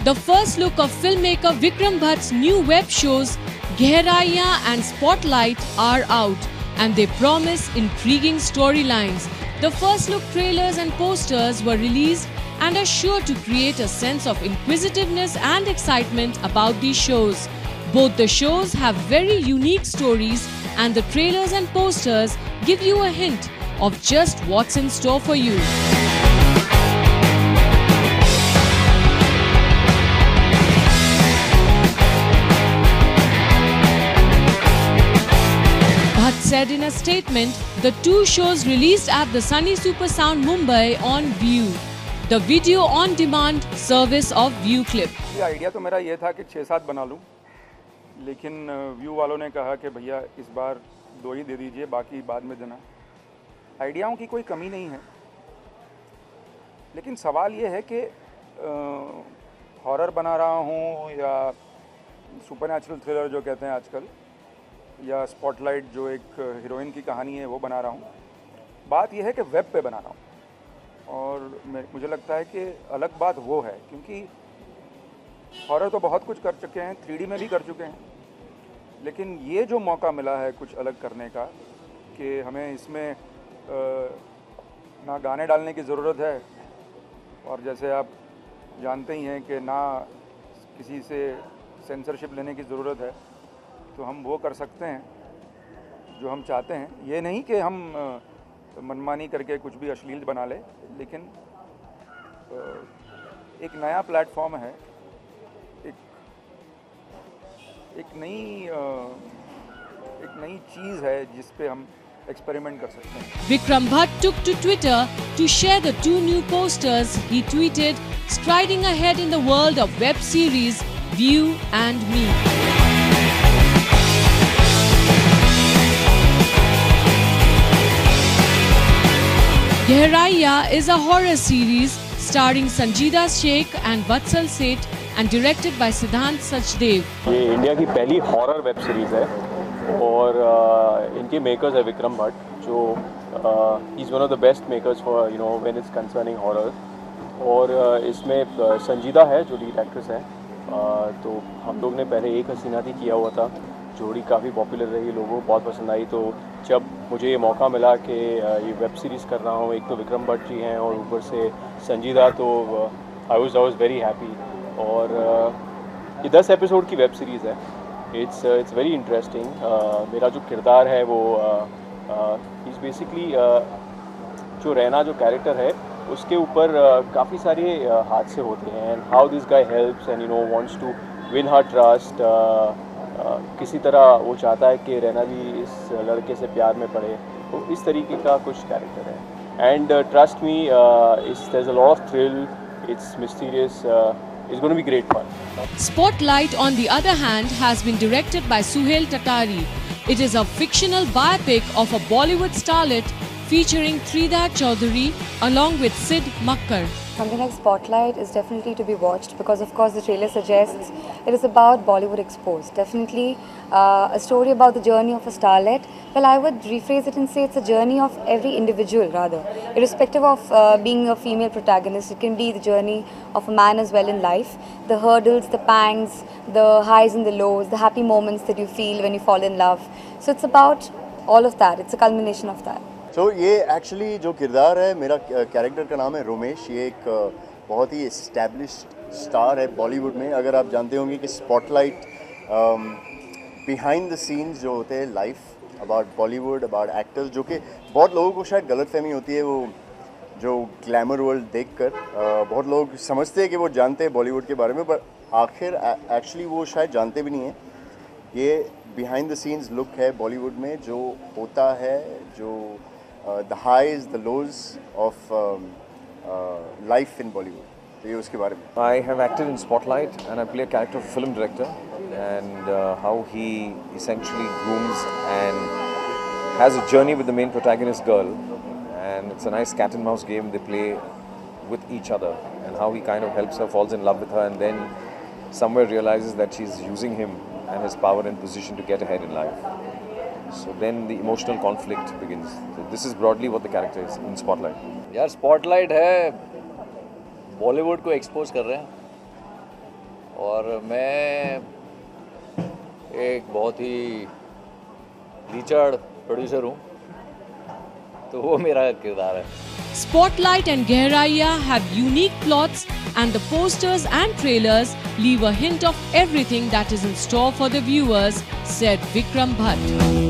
The first look of filmmaker Vikram Bhatt's new web shows Gehraiya and Spotlight are out, and they promise intriguing storylines. The first look trailers and posters were released and are sure to create a sense of inquisitiveness and excitement about these shows. Both the shows have very unique stories, and the trailers and posters give you a hint of just what's in store for you. Bhatt said in a statement, the two shows released at the Sunny Super Sound Mumbai on View, the video on demand service of View Clip. Idea तो मेरा ये था कि 6-7 बना लूं, लेकिन view वालों ने कहा कि भैया इस बार 2 ही दे दीजिए, बाकी बाद में देना। आइडियाओं की कोई कमी नहीं है, लेकिन सवाल ये है कि हॉरर बना रहा हूँ या सुपरनैचुरल थ्रिलर जो कहते हैं आजकल, या स्पॉटलाइट जो एक हीरोइन की कहानी है वो बना रहा हूँ। बात यह है कि वेब पे बना रहा हूँ, और मुझे लगता है कि अलग बात वो है, क्योंकि हॉरर तो बहुत कुछ कर चुके हैं, 3D में भी कर चुके हैं, लेकिन ये जो मौका मिला है कुछ अलग करने का, कि हमें इसमें ना गाने डालने की ज़रूरत है, और जैसे आप जानते ही हैं कि ना किसी से सेंसरशिप लेने की ज़रूरत है, तो हम वो कर सकते हैं जो हम चाहते हैं। ये नहीं कि हम मनमानी करके कुछ भी अश्लील बना ले, लेकिन एक नया प्लेटफॉर्म है, एक नई चीज़ है जिस पे हम एक्सपेरिमेंट कर सकते हैं। Vikram Bhatt took to Twitter to share the 2 new posters. He tweeted, "Striding ahead in the world of web series, View and Me." Gehraiya is a horror series starring Sanjida Sheikh and Vatsal Seth and directed by Siddhant Sachdev. ये India की पहली horror web series है, और इनके makers है विक्रम भट्ट, जो is one of the best makers for when it's concerning horror. और इसमें संजीदा है जो लीड एक्ट्रेस है। तो हम लोग ने पहले एक हसीना थी किया हुआ था, जोड़ी काफ़ी पॉपुलर रही, लोगों को बहुत पसंद आई। तो जब मुझे ये मौका मिला कि ये वेब सीरीज़ कर रहा हूँ, एक तो विक्रम भट्ट जी हैं और ऊपर से संजीदा, तो आई वाज वेरी हैप्पी। और ये 10 एपिसोड की वेब सीरीज़ है। It's very interesting. मेरा जो किरदार है वो इज़ बेसिकली जो रैना जो कैरेक्टर है उसके ऊपर काफ़ी सारे हादसे होते हैं, and how this guy helps and wants to win her trust. किसी तरह वो चाहता है कि रैना भी इस लड़के से प्यार में पड़े, तो इस तरीके का कुछ कैरेक्टर है। And trust me, there is a lot of thrill, it's mysterious, it's going to be great fun. Spotlight, on the other hand, has been directed by Suhail Tatari. It is a fictional biopic of a Bollywood starlet featuring Tridhar Chaudhary along with Sid Makkar. Something like Spotlight is definitely to be watched because, of course, the trailer suggests it is about Bollywood exposed. Definitely a story about the journey of a starlet. Well, I would rephrase it and say it's a journey of every individual, rather. Irrespective of being a female protagonist, it can be the journey of a man as well in life. The hurdles, the pangs, the highs and the lows, the happy moments that you feel when you fall in love. So it's about all of that. It's a culmination of that. तो ये actually जो किरदार है, मेरा character का नाम है रोमेश। ये एक बहुत ही इस्टेब्लिश्ड स्टार है बॉलीवुड में। अगर आप जानते होंगे कि स्पॉटलाइट बिहाइंड द सीन्स जो होते हैं life about Bollywood, about actors, जो कि बहुत लोगों को शायद गलतफहमी होती है, वो जो ग्लैमर वर्ल्ड देखकर बहुत लोग समझते हैं कि वो जानते हैं बॉलीवुड के बारे में, पर आखिर एक्चुअली वो शायद जानते भी नहीं हैं। ये बिहाइंड द सीन्स लुक है बॉलीवुड में जो होता है, जो the highs, the lows of life in Bollywood. तो ये उसके बारे में। I have acted in Spotlight and I play a character of a film director, and how he essentially grooms and has a journey with the main protagonist girl, and it's a nice cat and mouse game they play with each other, and how he kind of helps her, falls in love with her, and then somewhere realizes that she's using him and his power and position to get ahead in life. So then the emotional conflict begins. So this is broadly what the character is in Spotlight. यार spotlight है, बॉलीवुड को expose कर रहे हैं। और मैं एक बहुत ही रिचर्ड प्रोड्यूसर हूँ, तो वो मेरा किरदार है। Spotlight and Gehraiya have unique plots, and the posters and trailers leave a hint of everything that is in store for the viewers, said Vikram Bhatt.